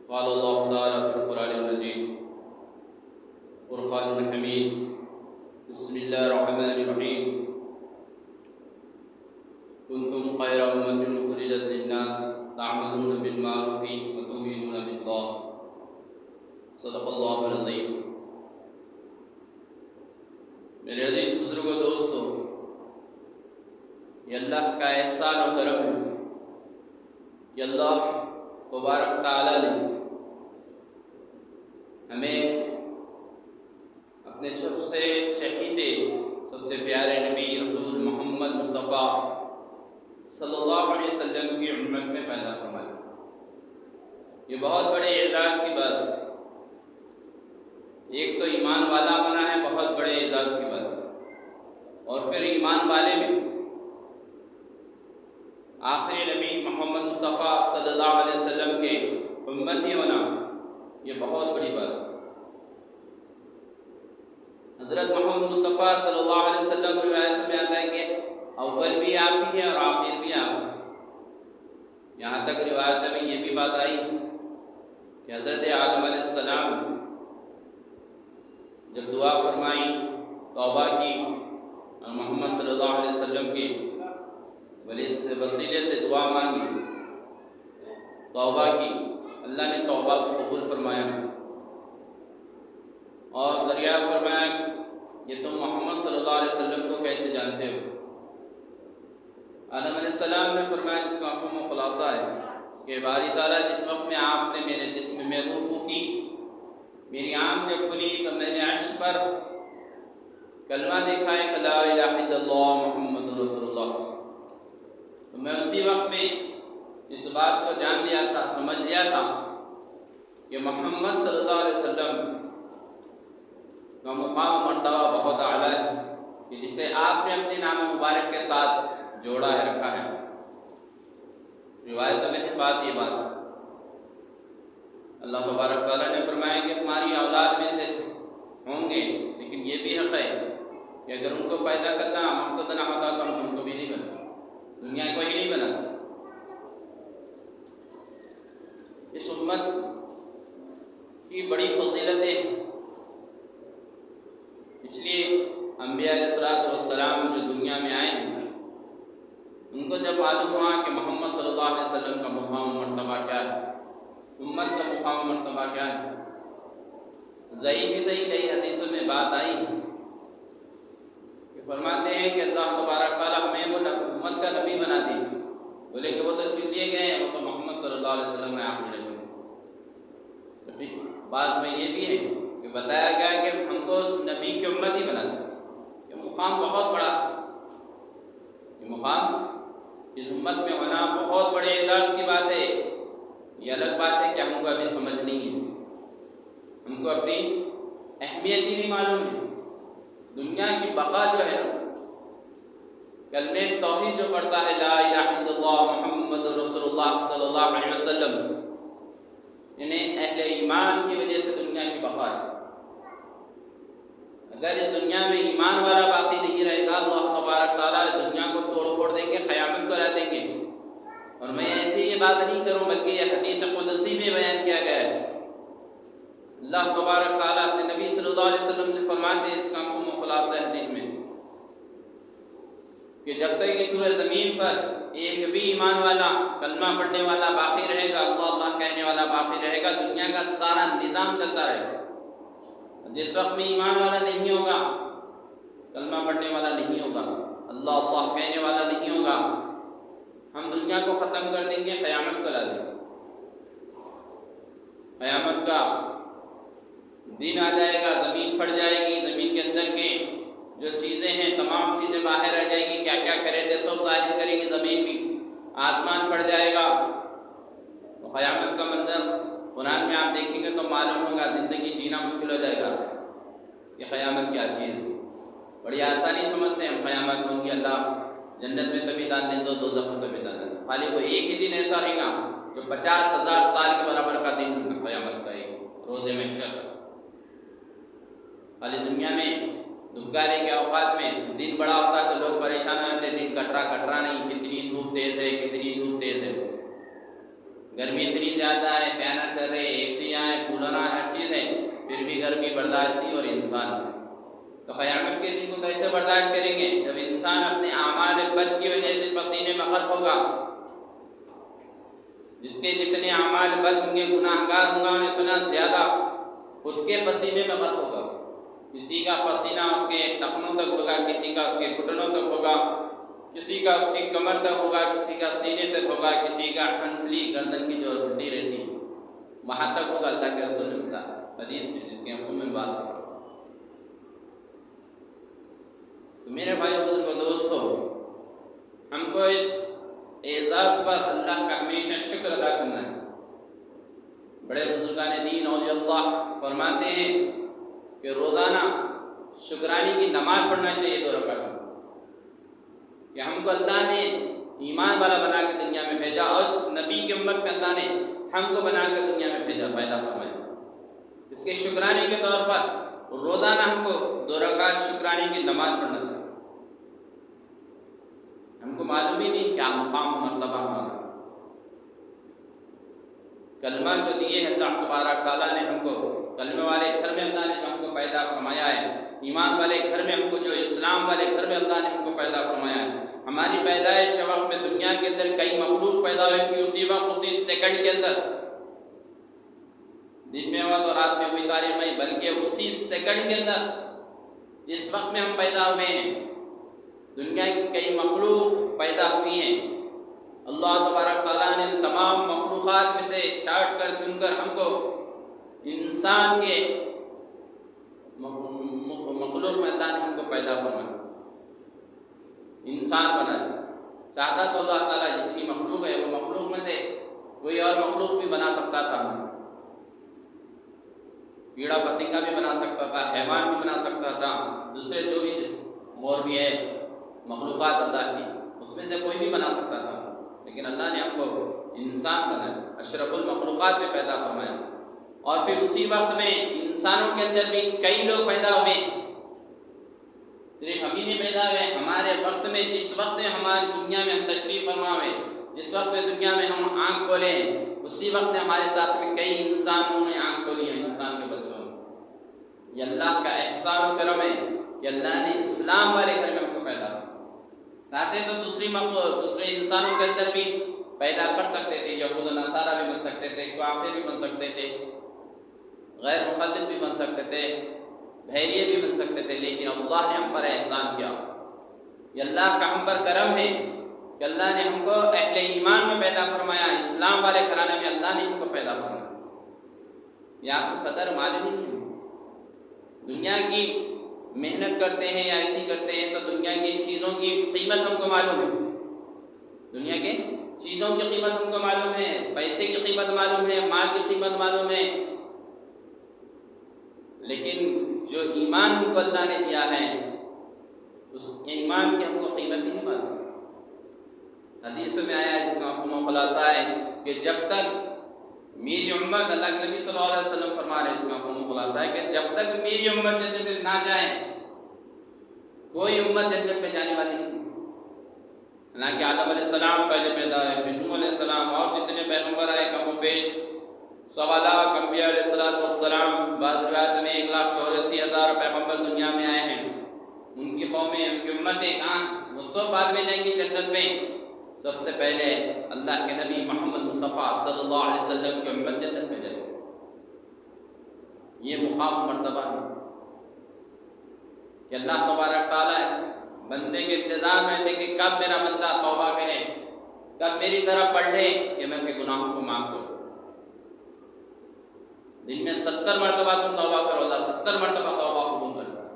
قال الله تعالى في القرآن المجيد فرقان حميد بسم الله الرحمن الرحيم كنتم خير أمة أخرجت للناس تعملون بالمعروف وتؤمنون بالله صدق اللہ العظیم۔ میرے عزیز بزرگوں دوستو، یہ اللہ کا احسان و کرم ہے کہ اللہ تبارک تعالیٰ نے ہمیں اپنے سب سے شہیدے سب سے پیارے نبی رسول محمد مصطفیٰ صلی اللہ علیہ وسلم کی امت میں پیدا فرمایا۔ یہ بہت بڑے اعزاز کی بات ہے۔ ایک تو ایمان والا بنا ہے، بہت بڑے اعزاز کی بات ہے، اور پھر ایمان والے میں آخری نبی محمد مصطفیٰ صلی اللہ علیہ وسلم کے امتی ہونا، یہ بہت بڑی بات ہے۔ حضرت محمد مصطفیٰ صلی اللہ علیہ وسلم روایت میں آتا ہے کہ اول بھی آپ ہی ہیں اور آخر بھی آپ ہیں۔ یہاں تک روایت میں یہ بھی بات آئی کہ حضرت آدم علیہ السلام جب دعا فرمائی، توبہ کی اور محمد صلی اللہ علیہ وسلم کے وسیلے سے دعا مانگی، توبہ کی، اللہ نے توبہ کو قبول فرمایا اور دریافت فرمایا کہ تم محمد صلی اللہ علیہ وسلم کو کیسے جانتے ہو؟ آدم علیہ السلام نے فرمایا، جس کا مفہوم و خلاصہ ہے کہ باری تعالیٰ جس وقت میں آپ نے میرے جسم میں روح کی، میری آنکھ جب کھلی تو میں نے عرش پر کلمہ دیکھا ہے کہ لا الہ الا اللہ محمد رسول اللہ، تو میں اسی وقت میں اس بات کو جان لیا تھا، سمجھ لیا تھا کہ محمد صلی اللہ علیہ وسلم کا مقام مرتبہ بہت اعلیٰ ہے، کہ جسے آپ نے اپنے نام مبارک کے ساتھ جوڑا ہے، رکھا ہے۔ روایت میں بات یہ بات اللہ تبارک تعالیٰ نے فرمایا کہ تمہاری اولاد میں سے ہوں گے، لیکن یہ بھی حق ہے کہ اگر ان کو پیدا کرنا مقصد نہ ہوتا تو ہم تم کو بھی نہیں بنا، دنیا کو ہی نہیں بنا۔ اس امت کی بڑی فضیلتیں، اس لیے انبیاء علیہ السلام جو دنیا میں آئے ہیں، ان کو جب معلوم ہوا کہ محمد صلی اللہ علیہ وسلم کا مقام و مرتبہ کیا ہے، امت کا مقام و مرتبہ کیا ہے، ضعیف ہی صحیح کئی حدیثوں میں بات آئی کہ فرماتے ہیں کہ اللہ تبارک تعالیٰ ہمیں وہ امت کا نبی بنا دی، بولے کہ وہ تو چن لیے گئے ہیں، وہ تو محمد صلی اللہ علیہ وسلم میں آپ ملے گئے۔ بعض میں یہ بھی ہے کہ بتایا گیا کہ ہم کو اس نبی کی امت ہی بنا دی۔ یہ مقام بہت بڑا، یہ مقام اس امت میں ہونا بہت بڑے اعزاز کی بات ہے۔ یہ الگ بات ہے کہ ہم کو ابھی سمجھ نہیں ہے، ہم کو اپنی اہمیت ہی نہیں معلوم ہے۔ دنیا کی بقا جو ہے، کلمہ توحید جو پڑھتا ہے لا الہ الا اللہ محمد رسول اللہ صلی اللہ علیہ وسلم، انہیں اہل ایمان کی وجہ سے دنیا کی بقا ہے۔ اگر اس دنیا میں ایمان والا باقی نہیں رہے گا، اللہ تبارک تعالیٰ دنیا کو توڑ پھوڑ دیں گے، قیامت کو رہ دیں گے۔ اور میں ایسی یہ بات نہیں کروں، بلکہ یہ حدیث قدسی میں بیان کیا گیا ہے۔ اللہ تبارک تعالیٰ اپنے نبی صلی اللہ علیہ وسلم سے فرماتے ہیں، اس کا مفہوم و خلاصہ ہے حدیث میں، کہ جب تک اس سورہ زمین پر ایک بھی ایمان والا، کلمہ پڑھنے والا باقی رہے گا، اللہ اللہ کہنے والا باقی رہے گا، دنیا کا سارا نظام چلتا رہے گا۔ جس وقت میں ایمان والا نہیں ہوگا، کلمہ پڑھنے والا نہیں ہوگا، اللہ اللہ کہنے والا نہیں ہوگا، ہم دنیا کو ختم کر دیں گے، قیامت کو لا دیں گے۔ قیامت کا دن آ جائے گا، زمین پھٹ جائے گی، زمین کے اندر کے جو چیزیں ہیں تمام چیزیں باہر آ جائیں گی، کیا کیا کرے تھے سب ظاہر کرے گی زمین بھی، آسمان پھٹ جائے گا۔ تو قیامت کا منظر قرآن میں آپ دیکھیں گے تو معلوم ہوگا، زندگی جینا مشکل ہو جائے گا کہ قیامت کیا چیز ہے۔ بڑی آسانی سمجھتے ہیں ہم قیامت ہوں گی، اللہ جنت میں تو بھی ڈال دیں، دوزخ میں تو بھی ڈال دیں، خالی وہ ایک ہی دن ایسا رہے گا جو 50,000 سال کے برابر کا دن قیامت کا ایک روز محشر۔ خالی دنیا میں دھوپگانے کے اوقات میں دن بڑا ہوتا تو لوگ پریشان ہوتے، دن کٹرا نہیں، کتنی دھوپ تیز ہے، کتنی دھوپ تیز ہے۔ گرمی اتنی زیادہ ہے، فینر چل رہے، ایکٹیاں ہیں، کولر ہیں، ہر چیز ہے، پھر بھی گرمی برداشت نہیں اور انسان تو قیامت کے دن کو کیسے برداشت کریں گے جب انسان اپنے اعمال بد کی وجہ سے پسینے میں غرق ہوگا؟ جس کے جتنے اعمال بد ہوں گے، گناہ گار ہوں گا، اتنا زیادہ خود کے پسینے میں غرق ہوگا۔ کسی کا پسینہ اس کے ٹخنوں تک ہوگا، کسی کا اس کے گھٹنوں تک ہوگا، کسی کا اس کی کمر تک ہوگا، کسی کا سینے تک ہوگا، کسی کا ہنسلی گردن کی جو ہڈی رہتی ہے وہاں تک ہوگا۔ اللہ کے رسول نے بتایا حدیث میں، جس کے ہم میں بات کر رہا ہوں۔ تو میرے بھائیو بزرگو دوستو، ہم کو اس اعزاز پر اللہ کا ہمیشہ شکر ادا کرنا ہے۔ بڑے بزرگان دین اولیاء اللہ فرماتے ہیں کہ روزانہ شکرانے کی نماز پڑھنا چاہیے 2 رکعت، کہ ہم کو اللہ نے ایمان والا بنا کے دنیا میں بھیجا اور اس نبی کی امت میں اللہ نے ہم کو بنا کے دنیا میں بھیجا، پیدا فرمایا۔ اس کے شکرانے کے طور پر روزانہ ہم کو 2 رکعت شکرانے کی نماز پڑھنا چاہیے۔ ہم کو معلوم ہی نہیں کیا مقام مرتبہ ہمارا۔ کلمہ جو دیے ہیں اللہ تبارک تعالیٰ نے ہم کو، کلمے والے گھر میں اللہ نے جو ہم کو پیدا فرمایا ہے، ایمان والے گھر میں ہم کو، جو اسلام والے گھر میں اللہ نے ہم کو پیدا فرمایا ہے۔ ہماری پیدائش کے وقت میں دنیا کے اندر کئی مخلوق پیدا ہوئی تھی، اسی وقت اسی سیکنڈ کے اندر، دن میں ہوا تو رات میں کوئی تاریخ نہیں، بلکہ اسی سیکنڈ کے اندر جس وقت میں ہم پیدا ہوئے ہیں دنیا کی کئی مخلوق پیدا ہوئی ہیں۔ اللہ تبارک تعالیٰ نے تمام مخلوقات میں سے چھانٹ کر چن کر ہم کو انسان کے مخلوق میں اللہ نے ہم کو پیدا فرمایا، انسان بنایا۔ چاہتا تو اللہ تعالیٰ جتنی مخلوق ہے وہ مخلوق میں سے کوئی اور مخلوق بھی بنا سکتا تھا، کیڑا پتنگا بھی بنا سکتا تھا، حیوان بھی بنا سکتا تھا، دوسرے جو بھی اور بھی ہے مخلوقات اللہ کی، اس میں سے کوئی بھی بنا سکتا تھا، لیکن اللہ نے ہم کو انسان بنایا، اشرف المخلوقات میں پیدا فرمایا۔ اور پھر اسی وقت میں انسانوں کے اندر بھی کئی لوگ پیدا ہوئے، صرف ہم ہی نہیں پیدا ہوئے، ہمارے وقت میں، جس وقت میں ہماری دنیا میں ہم تشریف فرما ہوئے، جس وقت میں دنیا میں ہم آنکھ کھولے، اسی وقت میں ہمارے ساتھ میں کئی انسانوں نے آنکھ کھولی ہے، انسان کے بچوں نے۔ یہ اللہ کا احسان و کرم ہے کہ اللہ نے اسلام والے گھر میں ہم کو پیدا کیا۔ چاہتے تو دوسرے انسانوں کے اندر بھی پیدا کر سکتے تھے، یہود و نصارہ بھی بن سکتے تھے، کافر بھی بن سکتے تھے، غیر مخلد بھی بن سکتے تھے، بحیریے بھی بن سکتے تھے، لیکن اللہ نے ہم پر احسان کیا۔ یہ اللہ کا ہم پر کرم ہے کہ اللہ نے ہم کو اہل ایمان میں پیدا فرمایا، اسلام والے گھرانے میں اللہ نے ہم کو پیدا فرمایا۔ یہ آپ کو قدر معلوم نہیں ہے؟ دنیا کی محنت کرتے ہیں یا ایسی کرتے ہیں تو دنیا کی چیزوں کی قیمت ہم کو معلوم ہے، دنیا کے چیزوں کی قیمت ہم کو معلوم ہے، پیسے کی قیمت معلوم ہے، مال کی قیمت معلوم ہے، لیکن جو ایمان ہم کو اللہ نے دیا ہے اس ایمان کی ہم کو قیمت نہیں معلوم۔ حدیث میں آیا ہے، جس کا مفہوم و خلاصہ ہے کہ جب تک میری امت، اللہ کے نبی صلی اللہ علیہ وسلم فرما رہے ہیں، اس کا مفہوم و خلاصہ ہے کہ جب تک میری امت جنت میں نہ جائے کوئی امت جنت میں جانے والی نہیں۔ حالانکہ آدم علیہ السلام پہلے پیدا ہے، پھر نوح علیہ السلام اور جتنے پیغمبر آئے کم و بیش 1.25 لاکھ انبیاء علیہ السلام، بعض روایت میں 1,84,000 پیغمبر دنیا میں آئے ہیں، ان کی قومیں، ان کی امتیں کہاں، وہ سب بعد میں جائیں گی جنت میں، سب سے پہلے اللہ کے نبی محمد مصطفیٰ صلی اللہ علیہ وسلم کی امت جنت میں جائے گی۔ یہ مقام مرتبہ ہے کہ اللہ تبارک تعالیٰ بندے کے انتظار میں تھے کہ کب میرا بندہ توبہ کرے، کب میری طرف پلٹے کہ میں اس کے گناہوں کو معاف کروں۔ دن میں 70 مرتبہ تم توبہ کرو، اللہ 70 مرتبہ توبہ قبول کرتا ہے،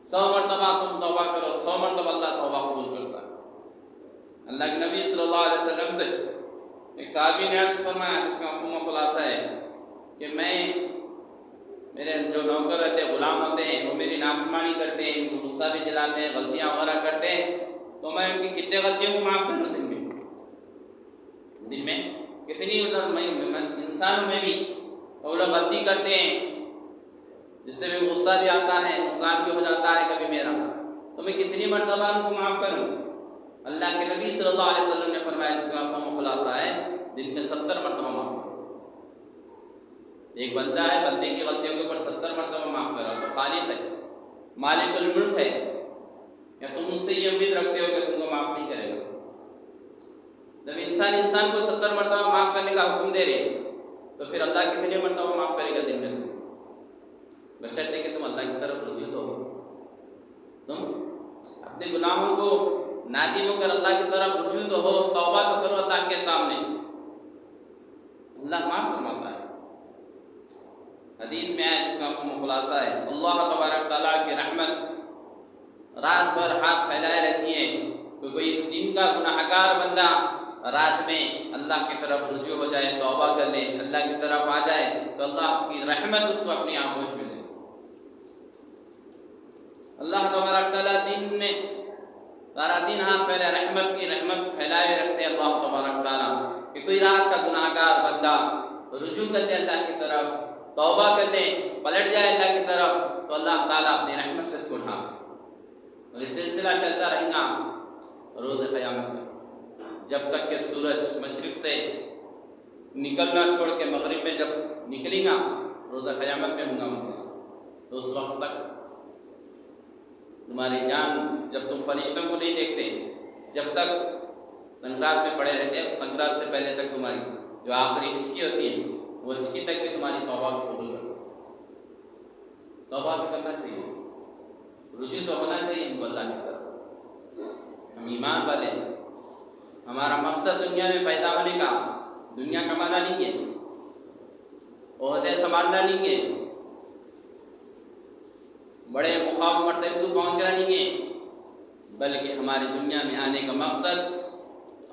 100 مرتبہ تم توبہ کرو، 100 مرتبہ اللہ توبہ قبول کرتا ہے۔ اللہ کے نبی صلی اللہ علیہ وسلم سے ایک صحابی نے عرض فرمایا، جس کا مفہوم و خلاصہ ہے کہ میرے جو نوکر رہتے ہیں، غلام ہوتے ہیں، وہ میری نافرمانی کرتے ہیں، ان کو غصہ بھی دلاتے ہیں، غلطیاں وغیرہ کرتے ہیں، تو میں ان کی کتنے غلطیوں کو معاف کروں دن میں کتنی انسانوں میں بھی وہ لوگ غلطی کرتے ہیں، جس سے بھی غصہ بھی آتا ہے، نقصان بھی ہو جاتا ہے کبھی میرا، تو میں کتنی مرتبہ ان کو معاف کروں۔ اللہ کے نبی صلی اللہ علیہ وسلم نے فرمایا، جس کا مفہوم خلاصہ ہے دن میں 70 مرتبہ معاف کرو۔ ایک بندہ ہے، بندے کی غلطیوں کے اوپر 70 مرتبہ معاف کر رہا تو خالص ہے، مالک الملک ہے، یا تم اس سے یہ امید رکھتے ہو کہ تم کو معاف نہیں کرے گا؟ جب انسان کو 70 مرتبہ معاف کرنے کا حکم دے رہے تو پھر اللہ کتنے مرتبہ معاف کرے گا دن میں؟ بشرطے کہ تم اللہ کی طرف رجوع تو ہو، تم اپنے گناہوں کو نادم ہو کر اللہ کی طرف رجوع تو ہو، توبہ تو کرو اللہ کے سامنے، اللہ معاف فرماتا ہے۔ حدیث میں ہے جس کا خلاصہ ہے، اللہ تبارک تعالیٰ کی رحمت رات بھر ہاتھ پھیلائے رہتی ہے، کوئی دن کا گناہگار بندہ رات میں اللہ کی طرف رجوع ہو جائے، توبہ کر لے، اللہ کی طرف آ جائے تو اللہ کی رحمت اس کو اپنی آغوش میں لے۔ اللہ تبارک تعالیٰ دن میں سارا دن ہاتھ پھیلے رحمت پھیلائے رکھتے اللہ تبارک تعالیٰ کہ کوئی رات کا گناہگار بندہ رجوع کر دے اللہ کی طرف، توبہ کر دے، پلٹ جائے اللہ کی طرف تو اللہ تعالیٰ اپنی رحمت سے اس کو اٹھا، اور یہ سلسلہ چلتا رہے گا روز قیامت تک، جب تک کہ سورج مشرق سے نکلنا چھوڑ کے مغرب میں جب نکلے گا، روز قیامت میں ہوگا مسئلہ، تو اس وقت تک تمہاری جان، جب تم فرشتوں کو نہیں دیکھتے، جب تک سنگرات میں پڑے رہتے ہیں، سنگرات سے پہلے تک تمہاری جو آخری ہچکی ہوتی ہے وہ ہچکی تک بھی تمہاری توبہ کو قبول کرو۔ توبہ بھی کرنا چاہیے، رجوع تو ہونا چاہیے ان کو اللہ کی طرف۔ ہم ایمان والے ہیں، ہمارا مقصد دنیا میں پیدا ہونے کا دنیا کمانا نہیں ہے، عہدے سنبھالنا نہیں ہے، بڑے مقام مرتبے کو پہنچنا نہیں ہے، بلکہ ہماری دنیا میں آنے کا مقصد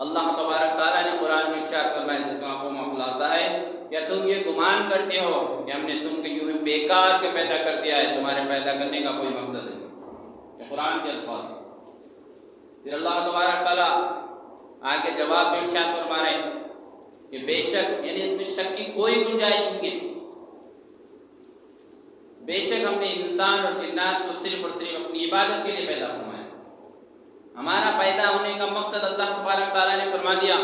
اللہ تبارک تعالیٰ نے قرآن میں ارشاد فرمایا جس کا مفہوم خلاصہ ہے، کیا تم یہ گمان کرتے ہو کہ ہم نے تم کو یوں بیکار کے پیدا کر دیا ہے، تمہارے پیدا کرنے کا کوئی مقصد نہیں؟ یہ قرآن کے الفاظ۔ پھر اللہ تبارک تعالیٰ آگے جواب میں ارشاد فرما رہے ہیں کہ بے شک، یعنی اس میں شک کی کوئی گنجائش نہیں ہے، بے شک ہم نے انسان اور جنات کو صرف اور صرف اپنی عبادت کے لیے پیدا فرمایا۔ ہمارا پیدا ہونے کا مقصد اللہ تبارک تعالیٰ نے فرما دیا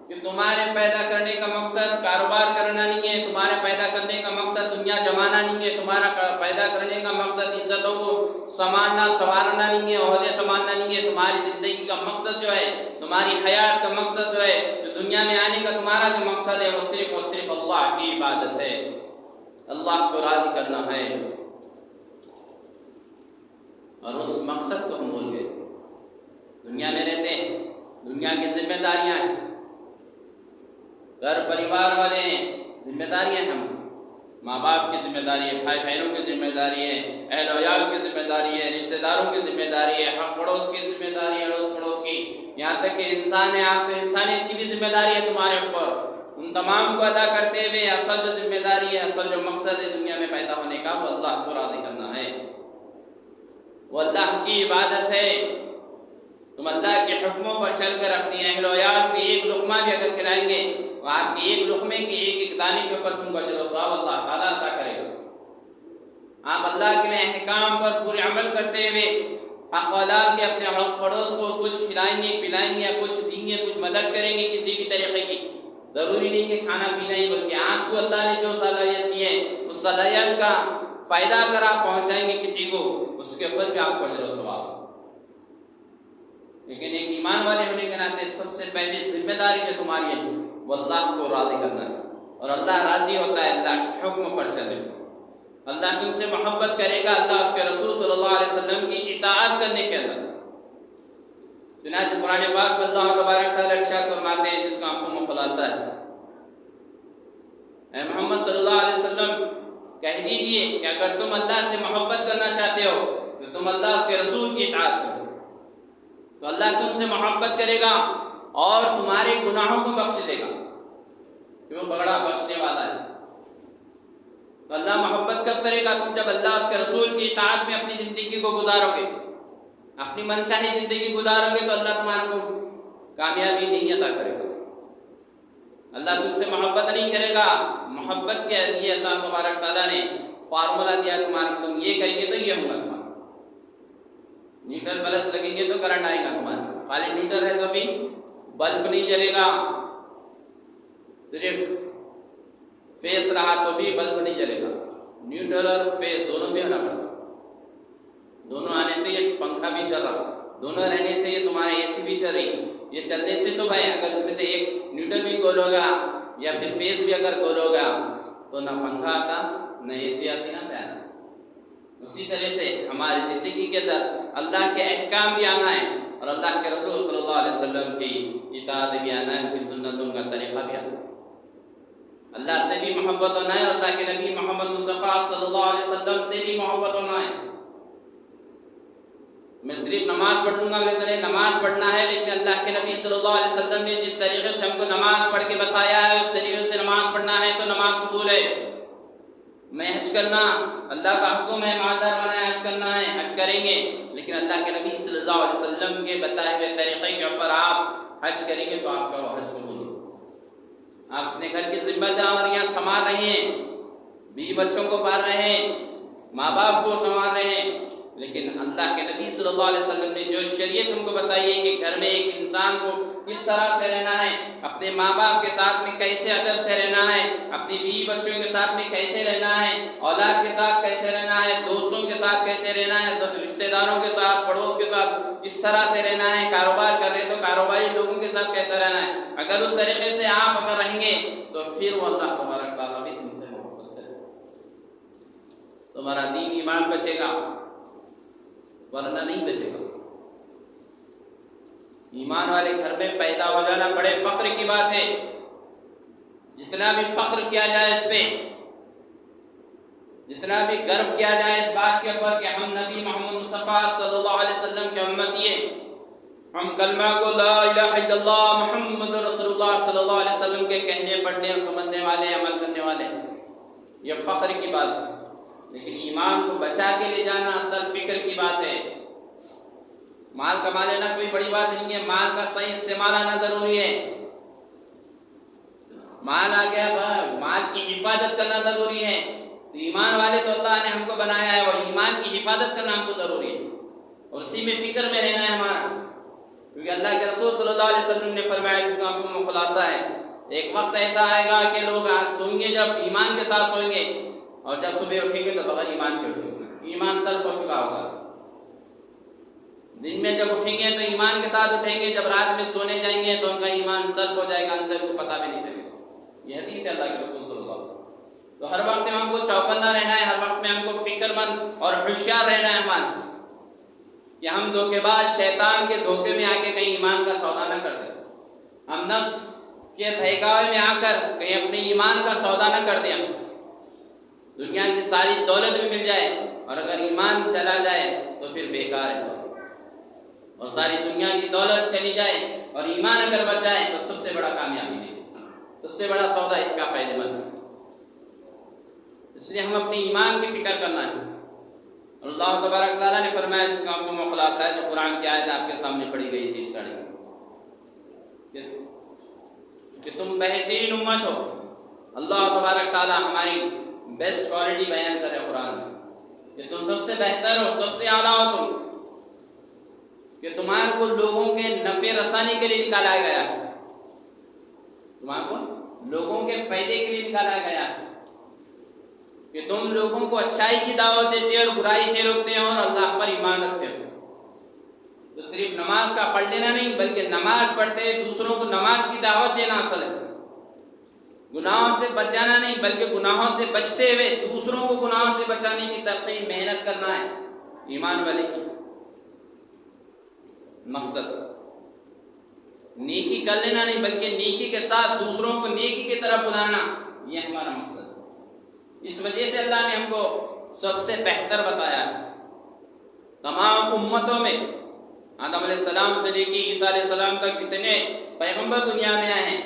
کہ تمہارے پیدا کرنے کا مقصد کاروبار کرنا نہیں ہے، تمہارے پیدا کرنے کا مقصد دنیا جمانا نہیں ہے، تمہارا پیدا کرنے کا مقصد عزتوں کو سنوارنا نہیں ہے، عہدے سنبھالنا نہیں ہے، تمہاری زندگی کا مقصد جو ہے، تمہاری حیات کا مقصد جو ہے، جو دنیا میں آنے کا تمہارا جو مقصد ہے وہ صرف اور صرف اللہ کی عبادت ہے، اللہ کو راضی کرنا ہے۔ اور اس مقصد کو ہم بھول گئے۔ دنیا میں رہتے ہیں، دنیا کی ذمہ داریاں ہیں، گھر پریوار والے ہیں، ذمہ داریاں ہیں، ہم ماں باپ کی ذمہ داری ہے، بھائی بہنوں کی ذمہ داری ہے، اہل و عیال کی ذمہ داری ہے، رشتہ داروں کی ذمہ داری ہے، ہم پڑوس کی ذمہ داری ہے، اڑوس پڑوس کی، یہاں تک کہ انسان ہے آپ تو انسانیت کی بھی ذمہ داری ہے تمہارے اوپر۔ ان تمام کو ادا کرتے ہوئے اصل جو ذمہ داری ہے، اصل جو مقصد ہے دنیا میں پیدا ہونے کا، وہ اللہ کو راضی کرنا ہے، وہ اللہ کی عبادت ہے۔ تم اللہ کے حکموں پر چل کر اپنی اہل و عیال کو ایک لقمہ بھی اگر کھلائیں گے، آپ کے ایک لقمے کی ایک دانے کے اوپر تم کو اجر و ثواب اللہ تعالیٰ عطا کرے گا۔ آپ اللہ کے احکام پر پورے عمل کرتے ہوئے حق والا کے اپنے پڑوس کو کچھ کھلائیں گے، پلائیں گے، یا کچھ دیں گے، کچھ مدد کریں گے کسی بھی طریقے کی، ضروری نہیں کہ کھانا پینا ہی، بلکہ آپ کو اللہ نے جو صلاحیت دی ہے اس صلاحیت کا فائدہ اگر آپ پہنچائیں گے کسی کو، اس کے اوپر بھی آپ کو اجر و ثواب۔ لیکن ایک ایمان والے ہونے کے ناطے سب سے پہلی ذمہ داری جو تمہاری ہے وہ اللہ کو راضی کرنا ہے، اور اللہ راضی ہوتا ہے اللہ کے حکم پر چلے، اللہ تم سے محبت کرے گا اللہ اس کے رسول صلی اللہ علیہ وسلم کی اطاعت کرنے کے اندر۔ چنانچہ قرآن پاک میں اللہ تبارک تعالیٰ ارشاد فرماتے ہیں جس کا مفہوم خلاصہ ہے، اے محمد صلی اللہ علیہ وسلم کہہ دیجئے کہ اگر تم اللہ سے محبت کرنا چاہتے ہو تو تم اللہ اس کے رسول کی اطاعت کرو، تو اللہ تم سے محبت کرے گا اور تمہارے گناہوں کو بخش دے گا، کہ وہ بڑا بخشنے والا ہے۔ تو اللہ محبت کب کرے گا؟ تم جب اللہ اس کے رسول کی اطاعت میں اپنی زندگی کو گزارو گے، اپنی منشاہی زندگی گزارو گے، تو اللہ تمہارے کو کامیابی نہیں عطا کرے گا۔ اللہ تم سے محبت نہیں کرے گا، محبت کے لیے اللہ تبارک تعالیٰ نے فارمولا دیا تمہارے، تم یہ کریں گے تو یہ ہوگا تمہارا، نیوٹن پلس لگیں گے تو کرنٹ آئے گا تمہارا، خالی نیوٹن ہے تو بھی بلب نہیں جلے گا، صرف فیس رہا تو بھی بلب نہیں جلے گا، نیوٹرل اور فیس دونوں بھی ہونا پڑتا، دونوں آنے سے یہ پنکھا بھی چل رہا، دونوں رہنے سے یہ تمہارا اے سی بھی چل رہی، یہ چلنے سے تو بھائی اگر اس میں سے ایک نیوٹرل بھی گول ہوگا یا پھر فیس بھی اگر گول ہوگا تو نہ پنکھا آتا نہ اے سی آتی نہ فین۔ اسی طرح سے ہماری زندگی کے اندر اللہ کے احکام بھی آنا ہے اور اللہ کے رسول صلی اللہ علیہ وسلم کی اطاعت بھی آنا ہے، ان کی سنتوں کا طریقہ بھی آنا ہے، اللہ سے بھی محبت ہونا ہے اور اللہ کے نبی محمد مصطفیٰ صلی اللہ علیہ وسلم سے بھی محبت ہونا ہے۔ میں صرف نماز پڑھ لوں گا، لیکن نماز پڑھنا ہے، لیکن اللہ کے نبی صلی اللہ علیہ وسلم نے جس طریقے سے ہم کو نماز پڑھ کے بتایا ہے اس طریقے سے نماز پڑھنا ہے تو نماز قبول ہے۔ میں حج کرنا اللہ کا حکم ہے، مالدار بنا ہے، حج کرنا ہے، حج کریں گے، لیکن اللہ کے نبی صلی اللہ علیہ وسلم کے بتائے ہوئے طریقے کے اوپر آپ حج کریں گے تو آپ کا وہ حج قبول ہے۔ آپ اپنے گھر کی ذمہ داریاں سنبھال رہے ہیں، بیوی بچوں کو پال رہے ہیں، ماں باپ کو سنبھال رہے ہیں، لیکن اللہ کے نبی صلی اللہ علیہ وسلم نے جو شریعت ہم کو بتائی ہے کہ گھر میں ایک انسان کو کس طرح سے رہنا ہے، اپنے ماں باپ کے ساتھ میں کیسے ادب سے رہنا ہے، اپنی بیوی بچوں کے ساتھ میں کیسے رہنا ہے، اولاد کے ساتھ کیسے رہنا ہے، دوستوں کے ساتھ کیسے رہنا ہے، رشتہ داروں کے ساتھ، پڑوس کے ساتھ کس طرح سے رہنا ہے، کاروبار کر رہے تو کاروباری لوگوں کے ساتھ کیسے رہنا ہے، اگر اس طریقے سے آپ اگر رہیں گے تو پھر وہ اللہ تبارک تعالیٰ بھی تم سے محبت کرے، تمہارا دین ایمان بچے گا ورنہ نہیں بچے گا۔ ایمان والے گھر میں پیدا ہو جانا بڑے فخر کی بات ہے، جتنا بھی فخر کیا جائے اس پہ، جتنا بھی گرو کیا جائے اس بات کے اوپر کہ ہم نبی محمد مصطفیٰ صلی اللہ علیہ وسلم کے امتی ہیں، ہم کلمہ کو لا الہ الا اللہ محمد رسول اللہ صلی اللہ علیہ وسلم کے کہنے پڑھنے اور سمجھنے والے، عمل کرنے والے، یہ فخر کی بات ہے، لیکن ایمان کو بچا کے لے جانا اصل فکر کی بات ہے۔ مال کما لینا کوئی بڑی بات نہیں ہے، مال کا صحیح استعمال آنا ضروری ہے، مال آ گیا مال کی حفاظت کرنا ضروری ہے، تو ایمان والے تو اللہ نے ہم کو بنایا ہے اور ایمان کی حفاظت کرنا ہم کو ضروری ہے اور اسی میں فکر میں رہنا ہے ہمارا، کیونکہ اللہ کے رسول صلی اللہ علیہ وسلم نے فرمایا جس کا مفہوم خلاصہ ہے، ایک وقت ایسا آئے گا کہ لوگ سوئیں گے جب ایمان کے ساتھ سوئیں گے اور جب صبح اٹھیں گے تو بغیر ایمان کے اٹھیں گے، ایمان سلف ہو چکا ہوگا، دن میں جب اٹھیں گے تو ایمان کے ساتھ اٹھیں گے، جب رات میں سونے جائیں گے تو ان کا ایمان سلف ہو جائے گا، ان سے کو پتہ بھی نہیں چلے گا، یہ حدیث ہے اللہ کے رسول صلی اللہ علیہ وسلم۔ تو ہر وقت میں ہم کو چوکنا رہنا ہے، ہر وقت میں ہم کو فکر مند اور ہوشیار رہنا ہے ہمارا، کہ ہم دھوکے باز شیطان کے دھوکے میں آ کے کہیں ایمان کا سودا نہ کر دیں، ہم نفس کے بہکاوے میں آ کر کہیں اپنے ایمان کا سودا نہ کر دیں، دنیا کی ساری دولت بھی مل جائے اور اگر ایمان چلا جائے تو پھر بیکار ہے، اور ساری دنیا کی دولت چلی جائے اور ایمان اگر بچ جائے تو سب سے بڑا کامیابی ہے، سب سے بڑا سودا اس کا فائدہ مند ہے، اس لیے ہم اپنے ایمان کی فکر کرنا ہے۔ اور اللہ تبارک تعالیٰ نے فرمایا جس کا مفہوم خلاصہ ہے جو قرآن کی آیت آپ کے سامنے پڑھی گئی تھی اسٹارٹنگ کہ تم بہترین امت ہو، اللہ تبارک تعالیٰ ہماری بیسٹ کوالٹی بیان کرے قرآن میں کہ تم سب سے بہتر ہو، سب سے اعلیٰ ہو تم، کہ تمہارے کو لوگوں کے نفع رسانی کے لیے نکالا گیا ہے، تمہارے کو لوگوں کے فائدے کے لیے نکالا گیا ہے، کہ تم لوگوں کو اچھائی کی دعوت دیتے ہو اور برائی سے روکتے ہو اور اللہ پر ایمان رکھتے ہو، تو صرف نماز کا پڑھ لینا نہیں بلکہ نماز پڑھتے دوسروں کو نماز کی دعوت دینا اصل ہے، گناہوں سے بچ جانا نہیں بلکہ گناہوں سے بچتے ہوئے دوسروں کو گناہوں سے بچانے کی طرف محنت کرنا ہے، ایمان والے کی مقصد نیکی کر لینا نہیں بلکہ نیکی کے ساتھ دوسروں کو نیکی کی طرف بلانا، یہ ہمارا مقصد ہے، اس وجہ سے اللہ نے ہم کو سب سے بہتر بتایا ہے، تمام امتوں میں آدم علیہ السلام سے لے کے عیسیٰ علیہ السلام تک جتنے پیغمبر دنیا میں آئے ہیں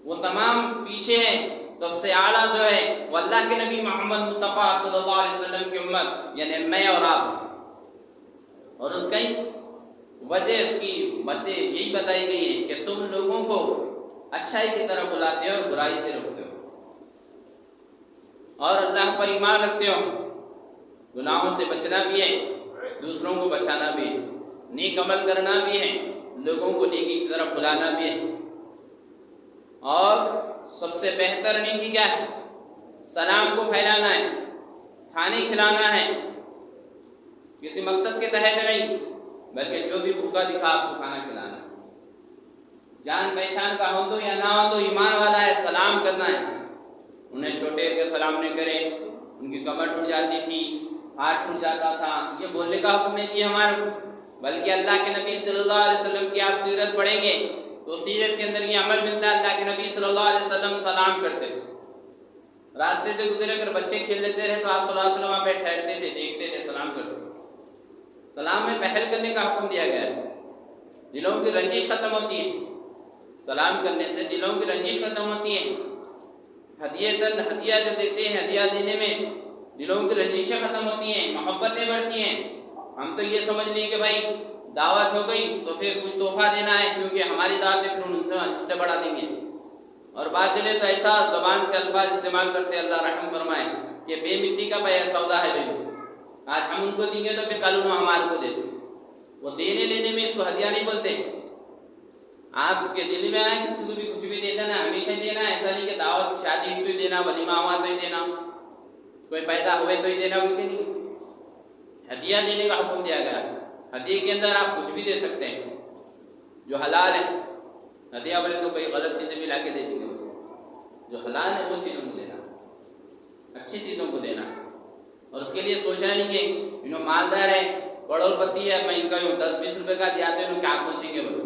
وہ تمام پیچھے ہیں، سب سے اعلیٰ جو ہے وہ اللہ کے نبی محمد مصطفیٰ صلی اللہ علیہ وسلم کی امت یعنی میں اور آپ، اور اس کی وجہ اس کی باتیں یہی بتائی گئی ہے کہ تم لوگوں کو اچھائی کی طرف بلاتے ہو اور برائی سے روکتے ہو اور اللہ پر ایمان رکھتے ہو، گناہوں سے بچنا بھی ہے، دوسروں کو بچانا بھی ہے، نیک عمل کرنا بھی ہے، لوگوں کو نیکی کی طرف بلانا بھی ہے، اور سب سے بہتر نیکی کیا ہے؟ سلام کو پھیلانا ہے، کھانے کھلانا ہے، کسی مقصد کے تحت نہیں، بلکہ جو بھی بھوکا دکھا آپ کو کھانا کھلانا ہے، جان پہچان کا ہو تو یا نہ ہو تو ایمان والا ہے، سلام کرنا ہے۔ انہیں چھوٹے کے سلام نہیں کرے، ان کی کمر ٹوٹ جاتی تھی، ہاتھ ٹوٹ جاتا تھا، یہ بولنے کا حکم نہیں دیا ہمارے کو، بلکہ اللہ کے نبی صلی اللہ علیہ وسلم کی آپ سیرت پڑھیں گے تو سیرت کے اندر یہ عمل ملتا ہے۔ اللہ کے نبی صلی اللہ علیہ وسلم سلام کرتے تھے، راستے سے گزرے اگر بچے کھیل لیتے رہے تو آپ صلی اللہ علیہ وسلم وہاں پہ ٹھہرتے تھے، دیکھتے تھے، سلام کرتے تھے۔ سلام میں پہل کرنے کا حکم دیا گیا ہے، دلوں کی رنجش ختم ہوتی ہے، سلام کرنے سے دلوں کی رنجش ختم ہوتی ہے۔ ہدیہ جو دیتے ہیں، ہدیہ دینے میں دلوں کی رنجشیں ختم ہوتی ہیں، محبتیں بڑھتی ہیں۔ ہم تو یہ سمجھ لیں کہ بھائی دعوت ہو گئی تو پھر کچھ تحفہ دینا ہے، کیونکہ ہماری دعوت ہے، پھر ان سے بڑھا دیں گے۔ اور بات چلے تو ایسا زبان سے الفاظ استعمال کرتے، اللہ رحم فرمائے، کہ بے مٹی کا سودا ہے بھائی، آج ہم ان کو دیں گے تو پھر کل انہوں ہمارے کو دے دیں۔ وہ دینے لینے میں اس کو ہدیہ نہیں بولتے۔ آپ کے دل میں آئے کسی کو بھی کچھ بھی دے دینا، ہمیشہ دینا، ایسا نہیں کہ دعوت شادی تو ہی دینا، ولیمہ ہوا تو ہی دینا، کوئی پیدا ہوئے تو ہی دینا، بول کے نہیں۔ ہدیہ دینے کا حکم دیا گیا، ہدیے کے اندر آپ کچھ بھی دے سکتے ہیں جو حلال ہے۔ ہدیہ بولے تو کوئی غلط چیزیں بھی لا کے دے دیں گے، جو حلال ہے وہ چیزوں کو دینا، اچھی چیزوں کو دینا۔ اور اس کے لیے سوچنا نہیں کہ انہوں مالدار ہے، کروڑ پتی ہے، میں ان کا 10-20 روپے کا دیا تو انہوں کیا سوچیں گے بولے۔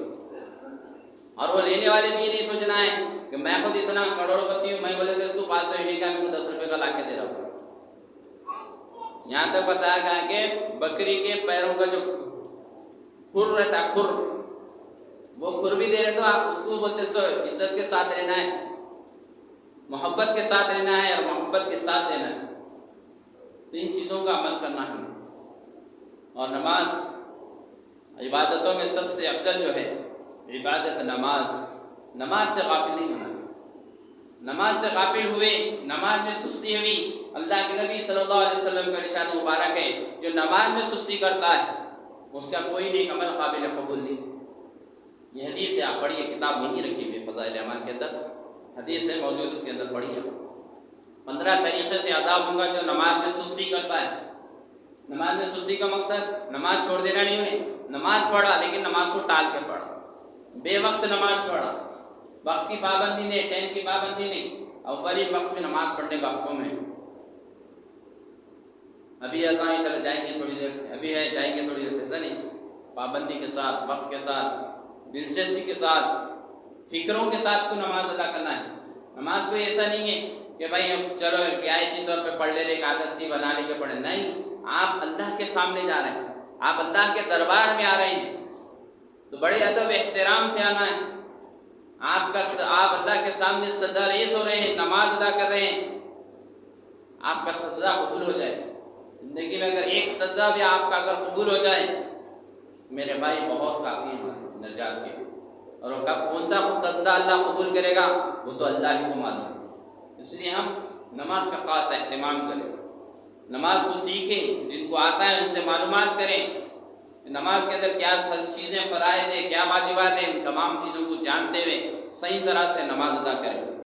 اور وہ لینے والے بھی یہ نہیں سوچنا ہے کہ میں خود اتنا کروڑ پتی ہوں، میں بولے کہ اس کو پالتا ہی نہیں، کہ میں کو 10 روپے کا لا کے دے رہا ہوں۔ یہاں تک بتایا گیا کہ بکری کے پیروں کا جو کھر رہتا ہے، کھر، وہ کھر بھی دے رہے تو آپ اس کو بولتے سو عزت کے ساتھ رہنا ہے، محبت کے ساتھ رہنا ہے، اور محبت کے ساتھ دینا ہے۔ تو ان چیزوں کا عمل کرنا ہے۔ اور نماز عبادتوں میں سب سے افضل جو ہے عبادت نماز، نماز سے غافل نہیں ہونا۔ نماز سے غافل ہوئے، نماز میں سستی ہوئی، اللہ کے نبی صلی اللہ علیہ وسلم کا ارشاد مبارک ہے، جو نماز میں سستی کرتا ہے اس کا کوئی نیک عمل قابل قبول نہیں۔ یہ حدیث ہے، آپ پڑھیے، کتاب وہیں رکھی ہوئی فضائل اعمال کے اندر حدیث ہے موجود، اس کے اندر پڑھیے۔ 15 طریقے سے عذاب ہوگا جو نماز میں سستی کرتا ہے۔ نماز میں سستی کا مقصد نماز چھوڑ دینا نہیں ہے، نماز پڑھا لیکن نماز کو ٹال کے پڑھا، بے وقت نماز پڑھا، وقت کی پابندی نہیں، ٹائم کی پابندی نہیں، اولین وقت میں نماز پڑھنے کا حکم ہے۔ ابھی اذان چلے جائیں گے تھوڑی دیر، ابھی ہے جائیں گے تھوڑی دیر، ایسا نہیں، پابندی کے ساتھ، وقت کے ساتھ، دلچسپی کے ساتھ، فکروں کے ساتھ کو نماز ادا کرنا ہے۔ نماز کوئی ایسا نہیں ہے کہ بھائی اب چلو رعایتی طور پہ پڑھ لے، ایک عادت سی بنا لے کے پڑھے، نہیں، آپ اللہ کے سامنے جا رہے ہیں، آپ اللہ کے دربار میں آ رہے ہیں تو بڑے ادب احترام سے آنا ہے۔ آپ اللہ کے سامنے سجدہ ریز ہو رہے ہیں، نماز ادا کر رہے ہیں، آپ کا سجدہ قبول ہو جائے۔ زندگی میں اگر ایک سجدہ بھی آپ کا اگر قبول ہو جائے میرے بھائی، بہت کافی ہے نجات کے۔ اور کون سا سجدہ اللہ قبول کرے گا وہ تو اللہ ہی کو معلوم ہے۔ اس لیے ہم نماز کا خاص اہتمام کریں، نماز کو سیکھیں، جن کو آتا ہے ان سے معلومات کریں، نماز کے اندر کیا چیزیں فرائض ہیں، کیا واجبات ہیں، ان تمام چیزوں کو جانتے ہوئے صحیح طرح سے نماز ادا کریں۔